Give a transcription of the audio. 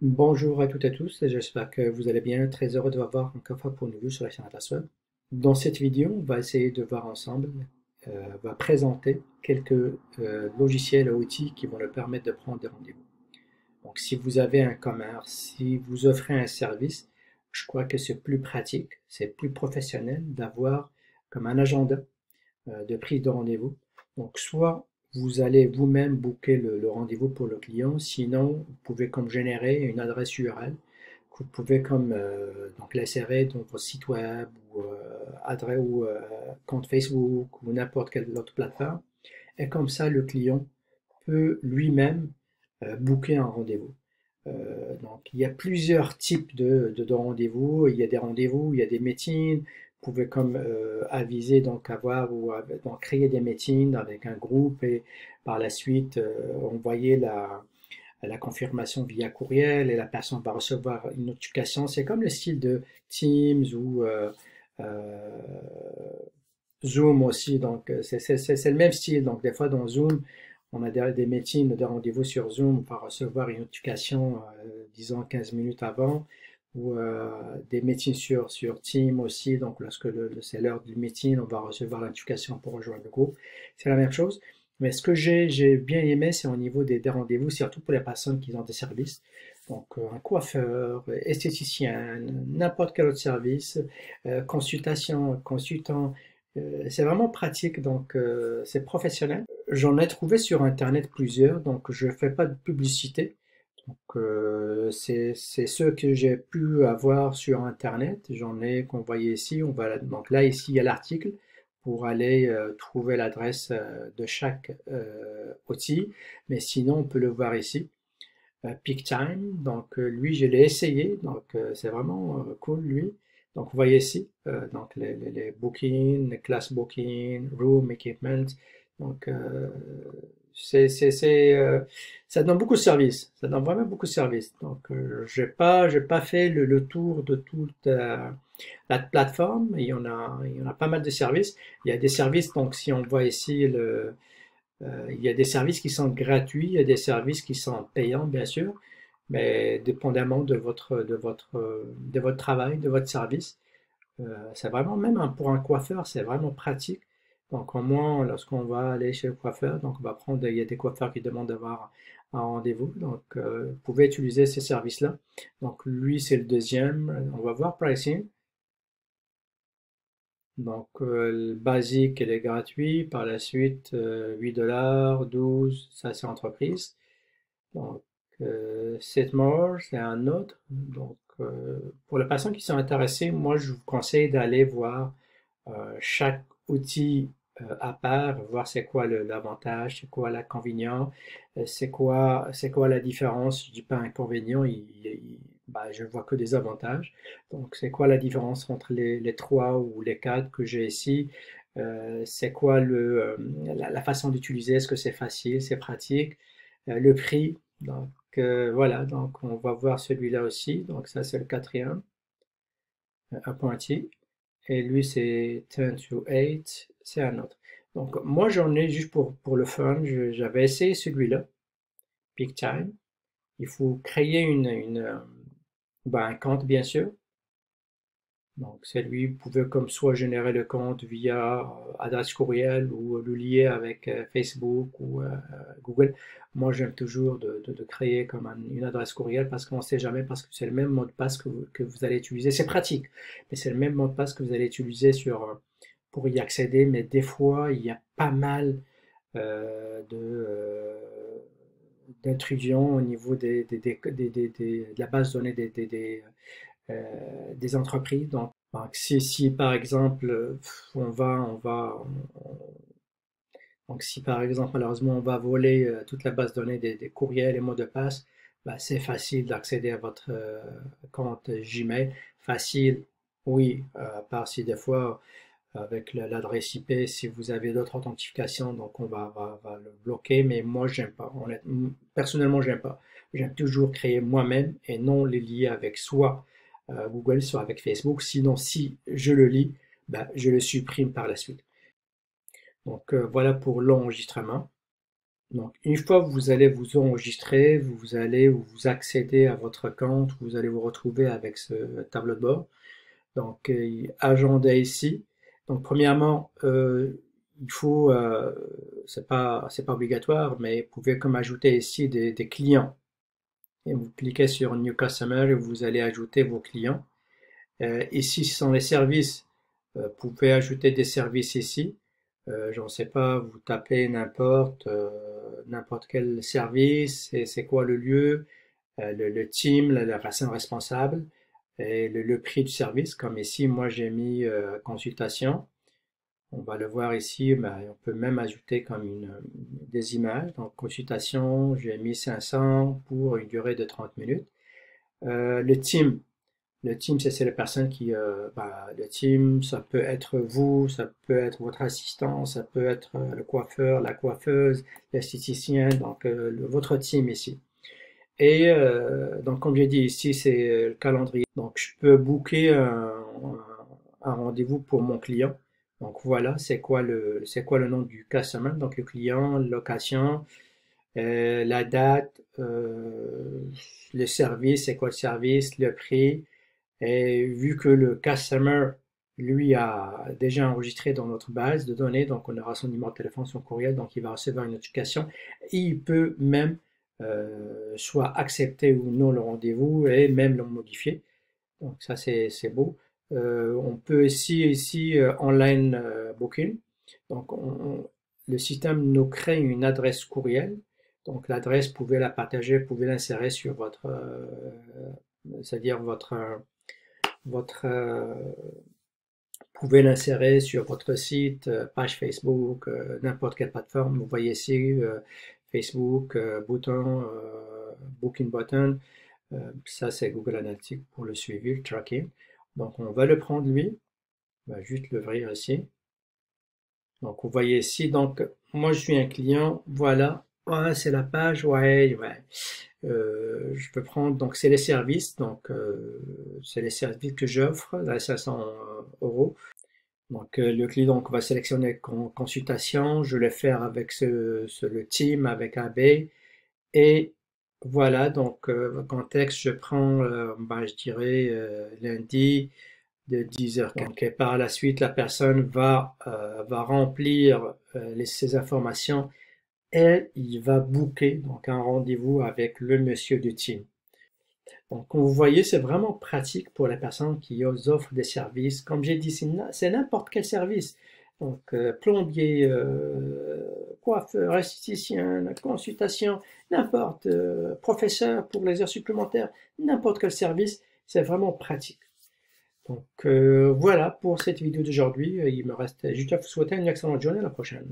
Bonjour à toutes et à tous, j'espère que vous allez bien. Très heureux de vous avoir encore une fois pour une vidéo sur la chaîne Atlas Web. Dans cette vidéo, on va essayer de voir ensemble, on va présenter quelques logiciels et outils qui vont nous permettre de prendre des rendez-vous. Donc, si vous avez un commerce, si vous offrez un service, je crois que c'est plus pratique, c'est plus professionnel d'avoir comme un agenda de prise de rendez-vous. Donc, soit vous allez vous-même booker le rendez-vous pour le client, sinon vous pouvez comme générer une adresse URL que vous pouvez comme donc l'insérer dans votre site web ou adresse ou compte Facebook ou n'importe quelle autre plateforme. Et comme ça, le client peut lui-même booker un rendez-vous. Donc, il y a plusieurs types de rendez-vous. Il y a des rendez-vous, il y a des meetings. Vous pouvez comme aviser, donc avoir ou donc créer des meetings avec un groupe et par la suite envoyer la confirmation via courriel et la personne va recevoir une notification. C'est comme le style de Teams ou euh, Zoom aussi. Donc, c'est le même style. Donc, des fois, dans Zoom, on a des meetings, des rendez-vous sur Zoom, on va recevoir une notification, disons 15 minutes avant, ou des meetings sur Teams aussi. Donc, lorsque c'est l'heure du meeting, on va recevoir la notification pour rejoindre le groupe. C'est la même chose. Mais ce que j'ai bien aimé, c'est au niveau des rendez-vous, surtout pour les personnes qui ont des services. Donc, un coiffeur, esthéticien, n'importe quel autre service, consultant, c'est vraiment pratique, donc c'est professionnel. J'en ai trouvé sur Internet plusieurs, donc je ne fais pas de publicité. Donc c'est ceux que j'ai pu avoir sur Internet. J'en ai qu'on voyait ici. Donc là, ici, il y a l'article pour aller trouver l'adresse de chaque outil. Mais sinon, on peut le voir ici. Peak Time. Donc, lui, je l'ai essayé. Donc, c'est vraiment cool, lui. Donc, vous voyez ici, donc les bookings, les class booking, room, equipment. Donc, ça donne beaucoup de services. Ça donne vraiment beaucoup de services. Donc, j'ai pas fait le tour de toute la plateforme. Il y en a pas mal de services. Il y a des services, donc, si on voit ici il y a des services qui sont gratuits, il y a des services qui sont payants, bien sûr, mais dépendamment de votre travail, de votre service. C'est vraiment, même pour un coiffeur, c'est vraiment pratique. Donc, au moins, lorsqu'on va aller chez le coiffeur, donc on va prendre, il y a des coiffeurs qui demandent d'avoir un rendez-vous. Donc, vous pouvez utiliser ces services-là. Donc, lui, c'est le deuxième. On va voir pricing. Donc, le basique, elle est gratuit. Par la suite, 8 $, 12, ça c'est entreprise. Donc, Setmore, c'est un autre. Donc, pour les personnes qui sont intéressées, moi, je vous conseille d'aller voir chaque outil à part, voir c'est quoi l'avantage, c'est quoi l'inconvénient, c'est quoi la différence. Je dis pas inconvénient, bah, je vois que des avantages. Donc, c'est quoi la différence entre les trois ou les quatre que j'ai ici? C'est quoi la façon d'utiliser? Est-ce que c'est facile, c'est pratique? Le prix. Donc, voilà, donc on va voir celui-là aussi. Donc, ça, c'est le quatrième, appointee. Et lui, c'est 10 to 8, c'est un autre. Donc, moi, j'en ai juste pour le fun. J'avais essayé celui-là, Peak Time. Il faut créer ben, un compte, bien sûr. Donc, c'est lui, vous pouvez comme soit générer le compte via adresse courriel ou le lier avec Facebook ou Google. Moi, j'aime toujours de créer comme une adresse courriel parce qu'on ne sait jamais, parce que c'est le même mot de passe que vous allez utiliser. C'est pratique, mais c'est le même mot de passe que vous allez utiliser pour y accéder. Mais des fois, il y a pas mal d'intrusions au niveau de la base de données des entreprises. Donc, si par exemple, donc si par exemple, malheureusement, on va voler toute la base de données des courriels et mots de passe, bah, c'est facile d'accéder à votre compte Gmail. Facile, oui, à part si des fois, avec l'adresse IP, si vous avez d'autres authentifications, donc on va le bloquer, mais moi, j'aime pas. Personnellement, j'aime pas. J'aime toujours créer moi-même et non les lier avec soit Google, soit avec Facebook. Sinon, si je le lis, ben, je le supprime par la suite. Donc, voilà pour l'enregistrement. Donc, une fois que vous allez vous enregistrer, vous allez vous accéder à votre compte, vous allez vous retrouver avec ce tableau de bord. Donc, agenda ici. Donc, premièrement, il faut, c'est pas obligatoire, mais vous pouvez comme ajouter ici des clients. Et vous cliquez sur New Customer et vous allez ajouter vos clients. Ici, ce sont les services. Vous pouvez ajouter des services ici. Je ne sais pas, vous tapez n'importe quel service, et c'est quoi le lieu, le team, la personne responsable, et le prix du service. Comme ici, moi j'ai mis consultation. On va le voir ici, mais on peut même ajouter comme des images. Donc consultation, j'ai mis 500 pour une durée de 30 minutes. Le team, c'est les personnes qui, le team, ça peut être vous, ça peut être votre assistant, ça peut être le coiffeur, la coiffeuse, l'esthéticien, donc votre team ici. Et donc, comme j'ai dit ici, c'est le calendrier. Donc, je peux booker un rendez-vous pour mon client. Donc, voilà, c'est quoi le nom du customer. Donc, le client, location, la date, le service, c'est quoi le service, le prix. Et vu que le customer, lui, a déjà enregistré dans notre base de données, donc on aura son numéro de téléphone, son courriel, donc il va recevoir une notification. Il peut même soit accepter ou non le rendez-vous et même le modifier. Donc ça, c'est beau. On peut ici online booking. Donc le système nous crée une adresse courriel. Donc l'adresse, vous pouvez la partager, vous pouvez l'insérer sur votre, c'est-à-dire votre vous pouvez l'insérer sur votre site, page Facebook, n'importe quelle plateforme. Vous voyez ici Facebook, Booking Button. Ça, c'est Google Analytics pour le suivi, le tracking. Donc, on va le prendre lui. On va juste l'ouvrir ici. Donc, vous voyez ici. Donc, moi, je suis un client. Voilà. Ouais, c'est la page. Ouais, ouais. Je peux prendre. Donc, c'est les services. Donc, c'est les services que j'offre à 500 euros. Donc, le client donc, va sélectionner consultation. Je vais faire avec le team, avec AB. Et voilà, donc, contexte, je prends, je dirais, lundi de 10h15. Donc, et par la suite, la personne va remplir ces informations et il va booker donc, un rendez-vous avec le monsieur du team. Donc, comme vous voyez, c'est vraiment pratique pour les personnes qui offrent des services. Comme j'ai dit, c'est n'importe quel service. Donc, plombier, coiffeur, esthéticien, consultation, n'importe, professeur pour les heures supplémentaires, n'importe quel service, c'est vraiment pratique. Donc, voilà pour cette vidéo d'aujourd'hui. Il me reste juste à vous souhaiter une excellente journée. À la prochaine.